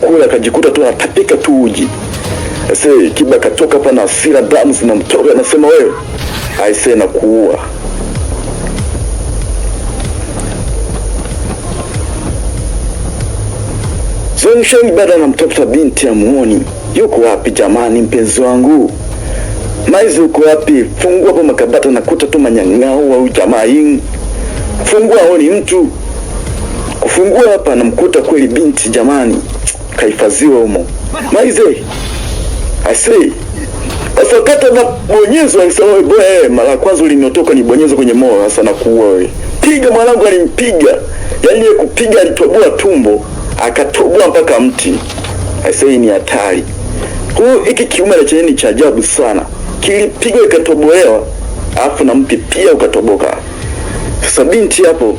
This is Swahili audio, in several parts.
kula akajikuta tu anatapika tu uji. Aisee, Kiba katoka hapa na hasira, damu zinamtoka, anasema wewe aisee na kuua. Zongsheng bado anamtafuta binti amuoni. Yuko wapi jamani mpenzi wangu? Maize uko wapi? Fungua hapo makabata nakuta tu manyang'ao au jamaa hii. Fungua aoni mtu. Kufungua hapa namkuta kweli binti jamani. Kahifadhiwa humo. Maize. Aisee. Sasa kata na bonyezo alisema wewe mara kwanza uliniotoka ni bonyezo kwenye moyo sasa na kuua wewe. Piga mwanangu alimpiga. Yaani kupiga alitoboa tumbo, akatoboa mpaka mti. Aisee ni hatari. Huyu hiki kiume la chenye ni cha ajabu sana. Kilipigwa ikatobolewa, alafu na mti pia ukatoboka. Sasa binti hapo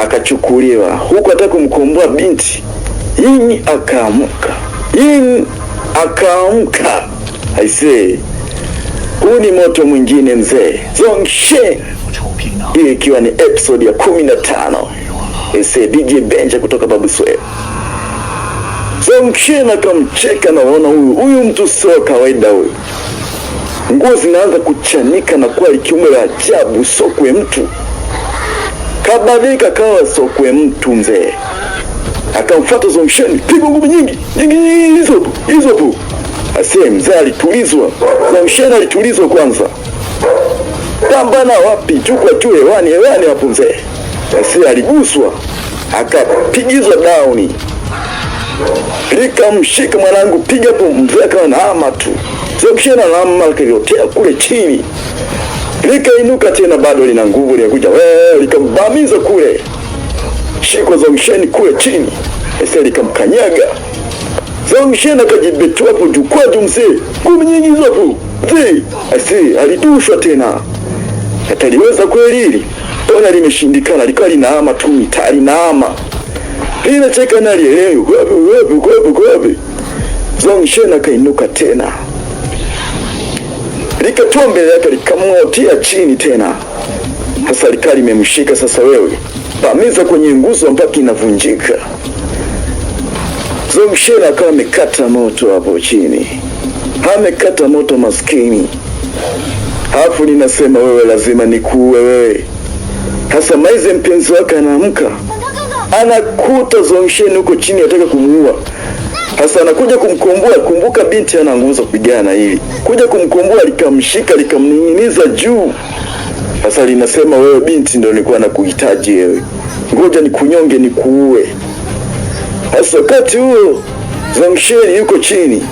akachukuliwa. Huko ataka kumkomboa binti. Yini akaamka. Yini akaamka. Aisee. Huu ni moto mwingine mzee. Zongsheng. Hii ikiwa ni episode ya 15. Aisee, DJ Benja kutoka Babu Swahili. Zongsheng akamcheka na waona huyu mtu sio kawaida huyu. Nguo zinaanza kuchanika na kuwa kiume la ajabu, sokwe mtu. Kabadilika kawa sokwe mtu mzee. Akamfuata Zongsheng, piga ngumi nyingi hizo hapo. Aisee, mzee alitulizwa. Zongsheng alitulizwa kwanza. Pambana wapi? Chukua tu hewani hapo mzee. Aisee aliguswa. Akapigizwa down. Likamshika mwanangu, piga hapo mzee akawa naama tu. Zongsheng anaama alivyotea kule chini. Likainuka tena bado lina nguvu linakuja. Likambamiza kule. Shiko Zongsheng kule chini. Aisee likamkanyaga. Zongsheng akajibetua hapo jukwaa mzee. Ngumi nyingi hizo hapo. Mzee, aisee alidushwa tena. Ataliweza kweli hili? Ona limeshindikana, likawa linaama tu mitali naama. Lina cheka na lielewi, wapi. Zongsheng akainuka tena. Likatoa mbele yake likamwotia chini tena. Sasa likawa limemshika sasa wewe. Bamiza kwenye nguzo mpaka inavunjika. Zongsheng akawa amekata moto hapo chini. Amekata moto maskini. Hafu ninasema wewe lazima nikuue wewe. Hasa Maize mpenzi wake anaamka. Anakuta Zongsheng huko chini ataka kumuua. Hasa anakuja kumkomboa, kumbuka binti ana nguvu kupigana hili. Kuja kumkomboa likamshika likamning'iniza juu. Hasa linasema wewe binti ndio nilikuwa nakuhitaji wewe. Ngoja nikunyonge nikuue. Hasa wakati huo Zongsheng yuko chini.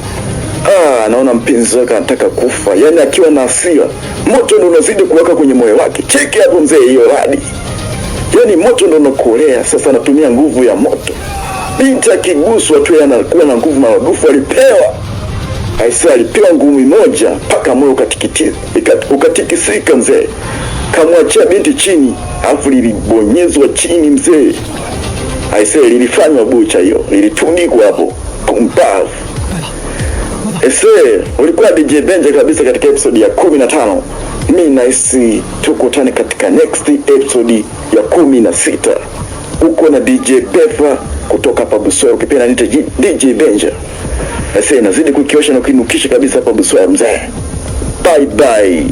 Anaona mpenzi wake anataka kufa. Yaani akiwa na hasira, moto ndio unazidi kuwaka kwenye moyo wake. Cheki hapo mzee hiyo hadi. Yaani moto ndio unakolea, sasa anatumia nguvu ya moto. Binti akiguswa tu anakuwa na nguvu maradufu alipewa. Aisee alipewa ngumi moja mpaka moyo ukatikisika mzee. Kamwachia binti chini, alafu lilibonyezwa chini mzee. Aisee lilifanywa bucha hiyo, lilitundikwa hapo kumbavu. Aisee, ulikuwa DJ Benja kabisa katika episode ya 15. Mimi nahisi tukutane katika next episode ya 16. Uko na DJ Befa kutoka hapa Buswahili, ukipenda niite DJ Benja. Aisee nazidi kukiosha na kuinukisha kabisa hapa Buswahili mzee. Bye bye.